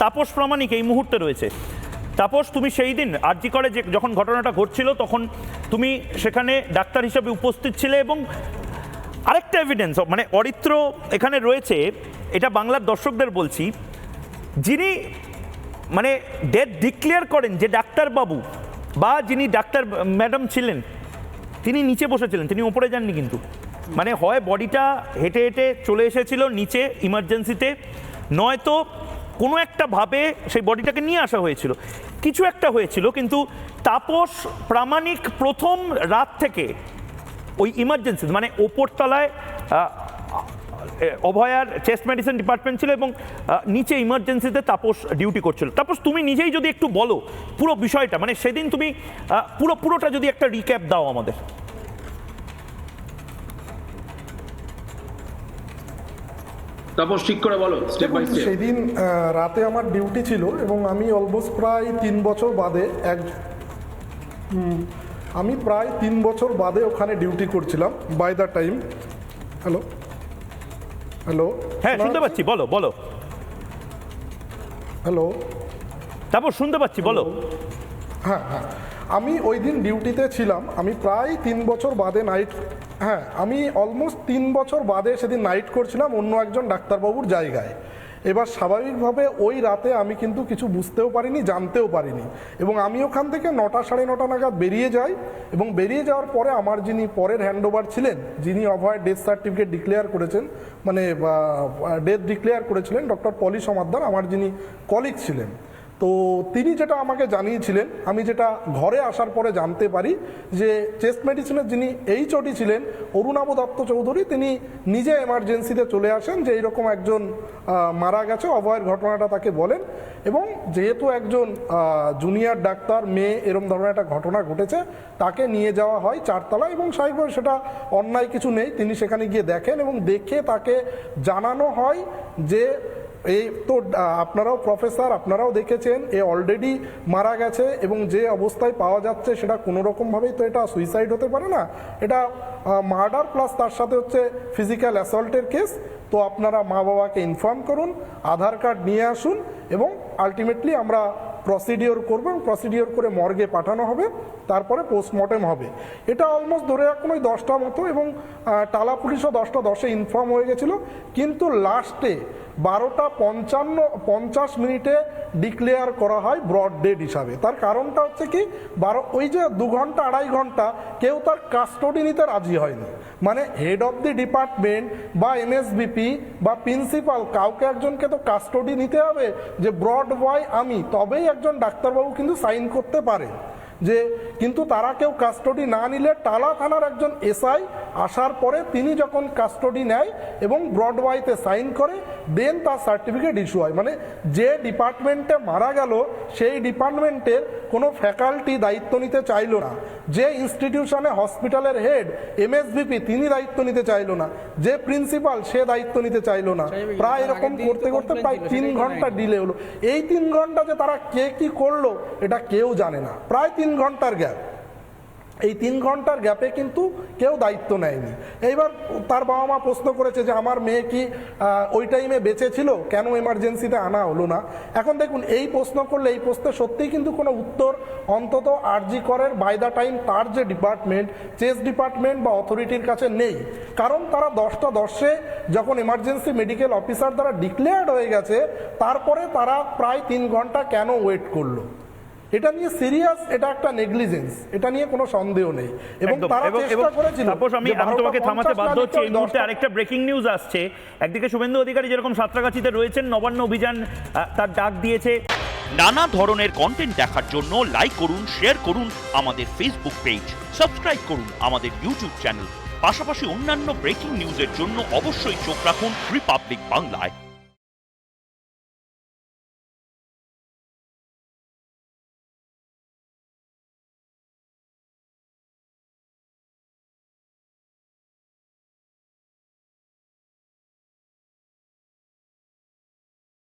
তাপস প্রামাণিক এই মুহূর্তে রয়েছে। তাপস, তুমি সেই দিন আরজি করে যখন ঘটনাটা ঘটছিল তখন তুমি সেখানে ডাক্তার হিসেবে উপস্থিত ছিলে, এবং আরেকটা এভিডেন্স মানে অরিত্র এখানে রয়েছে, এটা বাংলার দর্শকদের বলছি, যিনি মানে ডেথ ডিক্লেয়ার করেন যে ডাক্তারবাবু বা যিনি ডাক্তার ম্যাডাম ছিলেন তিনি নিচে বসেছিলেন, তিনি ওপরে যাননি কিন্তু। মানে হয় বডিটা হেঁটে হেঁটে চলে এসেছিল নিচে ইমার্জেন্সিতে, নয়তো কোনো একটা ভাবে সেই বডিটাকে নিয়ে আসা হয়েছিল, কিছু একটা হয়েছিল। কিন্তু তাপস প্রামাণিক প্রথম রাত থেকে ওই ইমার্জেন্সি মানে ওপরতলায় অভয়ার চেস্ট মেডিসিন ডিপার্টমেন্ট ছিল এবং নিচে ইমার্জেন্সিতে তাপস ডিউটি করছিল। তাপস, তুমি নিজেই যদি একটু বলো পুরো বিষয়টা, মানে সেদিন তুমি পুরোটা যদি একটা রিক্যাপ দাও আমাদের। তাপস ঠিক করে বলো স্টেপ বাই স্টেপ। সেদিন রাতে আমার ডিউটি ছিল এবং আমি অলমোস্ট প্রায় 3 বছর বাদে আমি প্রায় 3 বছর বাদে ওখানে ডিউটি করছিলাম by the time. Hello hello, হ্যাঁ শুনতে পাচ্ছি, বলো বলো। হ্যালো, তারপর শুনতে পাচ্ছি, বলো। হ্যাঁ হ্যাঁ, আমি ওই দিন ডিউটিতে ছিলাম। আমি প্রায় 3 বছর বাদে নাইট, হ্যাঁ আমি অলমোস্ট 3 বছর বাদে সেদিন নাইট করছিলাম অন্য একজন ডাক্তারবাবুর জায়গায়। এবার স্বাভাবিকভাবে ওই রাতে আমি কিন্তু কিছু বুঝতেও পারিনি, জানতেও পারিনি, এবং আমি ওখান থেকে 9টা সাড়ে 9টা নাগাদ বেরিয়ে যাই। এবং বেরিয়ে যাওয়ার পরে আমার যিনি পরের হ্যান্ডওভার ছিলেন, যিনি অভয়ের ডেথ সার্টিফিকেট ডিক্লেয়ার করেছেন, মানে ডেথ ডিক্লেয়ার করেছিলেন, ডক্টর পলি সমাদ্দার, আমার যিনি কলিগ ছিলেন, তো তিনি যেটা আমাকে জানিয়েছিলেন, আমি যেটা ঘরে আসার পরে জানতে পারি, যে চেস্ট মেডিসিনের যিনি এইচওডি ছিলেন অরুণাভ দত্ত চৌধুরী, তিনি নিজে এমার্জেন্সিতে চলে আসেন যে এইরকম একজন মারা গেছে, অভয়ের ঘটনাটা তাকে বলেন। এবং যেহেতু একজন জুনিয়র ডাক্তার মেয়ে এরম ধরনের একটা ঘটনা ঘটেছে, তাকে নিয়ে যাওয়া হয় 4 তলায়, এবং স্বাভাবিকভাবে সেটা অন্যায় কিছু নেই, তিনি সেখানে গিয়ে দেখেন এবং দেখে তাকে জানানো হয় যে এই তো আপনারাও প্রফেসর, আপনারাও দেখেছেন এ অলরেডি মারা গেছে, এবং যে অবস্থায় পাওয়া যাচ্ছে সেটা কোনো রকমভাবেই তো এটা সুইসাইড হতে পারে না, এটা মার্ডার প্লাস তার সাথে হচ্ছে ফিজিক্যাল অ্যাসল্টের কেস। তো আপনারা মা বাবাকে ইনফর্ম করুন, আধার কার্ড নিয়ে আসুন, এবং আলটিমেটলি আমরা প্রসিডিওর করবো, এবং প্রসিডিওর করে মর্গে পাঠানো হবে, তারপরে পোস্টমর্টেম হবে। এটা অলমোস্ট ধরে রাখুন ওই 10টা মতো, এবং টালা পুলিশও 10টা 10-এ ইনফর্ম হয়ে গেছিলো। কিন্তু লাস্টে 12টা 50 মিনিটে ডিক্লেয়ার করা হয় ব্রড ডেড হিসাবে। তার কারণটা হচ্ছে কি, ওই যে 2 ঘন্টা 2.5 ঘন্টা কেউ তার কাস্টডি নিতে রাজি হয়নি। মানে হেড অফ দি ডিপার্টমেন্ট বা এমএসবিপি বা প্রিন্সিপাল, কাউকে একজনকে তো কাস্টডি নিতে হবে, যে ব্রড বয় আমি, তবেই একজন ডাক্তারবাবু কিন্তু সাইন করতে পারে। যে কিন্তু তারা কেউ কাস্টডি না নিলে টালা থানার একজন এসআই আসার পরে তিনি যখন কাস্টডি নেয় এবং ব্রডওয়াইতে সাইন করে, দেন তার সার্টিফিকেট ইস্যু হয়। মানে যে ডিপার্টমেন্টে মারা গেল সেই ডিপার্টমেন্টের কোনো ফ্যাকাল্টি দায়িত্ব নিতে চাইলো না, যে ইনস্টিটিউশনে হসপিটালের হেড এমএসভিপি তিনি দায়িত্ব নিতে চাইলো না, যে প্রিন্সিপাল সে দায়িত্ব নিতে চাইলো না। প্রায় এরকম করতে করতে প্রায় 3 ঘন্টা ডিলে হলো। এই 3 ঘন্টা যে তারা কে কি করলো এটা কেউ জানে না। প্রায় 3 ঘন্টার গ্যাপ, এই 3 ঘন্টার গ্যাপে কিন্তু কেউ দায়িত্ব নেয়নি। এইবার তার বাবা মা প্রশ্ন করেছে যে আমার মেয়ে কি ওই টাইমে বেঁচে ছিল, কেন এমার্জেন্সিতে আনা হলো না। এখন দেখুন, এই প্রশ্ন করলে এই প্রশ্নে সত্যিই কিন্তু কোনো উত্তর অন্তত আরজি করের বাই দ্য টাইম তার যে ডিপার্টমেন্ট, চেস্ট ডিপার্টমেন্ট বা অথরিটির কাছে নেই। কারণ তারা 10টা 10-এ যখন এমার্জেন্সি মেডিকেল অফিসার দ্বারা ডিক্লেয়ার্ড হয়ে গেছে, তারপরে তারা প্রায় 3 ঘন্টা কেন ওয়েট করলো। এটা নিয়ে সিরিয়াস, এটা একটা নেগলিজেন্স, এটা নিয়ে কোনো সন্দেহ নেই। এবং তারা চেষ্টা করেছিল। তারপর আমি তোমাকে থামাতে বাধ্য হচ্ছি, এই মুহূর্তে আরেকটা ব্রেকিং নিউজ আসছে। একদিকে শুভেন্দু অধিকারী যেরকম সাঁতরাগাছিতে রয়েছেন, নবান্ন অভিযান তার ডাক দিয়েছে। নানা ধরনের কন্টেন্ট দেখার জন্য লাইক করুন, শেয়ার করুন আমাদের ফেসবুক পেজ, সাবস্ক্রাইব করুন আমাদের ইউটিউব চ্যানেল। পাশাপাশি অন্যান্য ব্রেকিং নিউজের জন্য অবশ্যই চোখ রাখুন রিপাবলিক বাংলায়।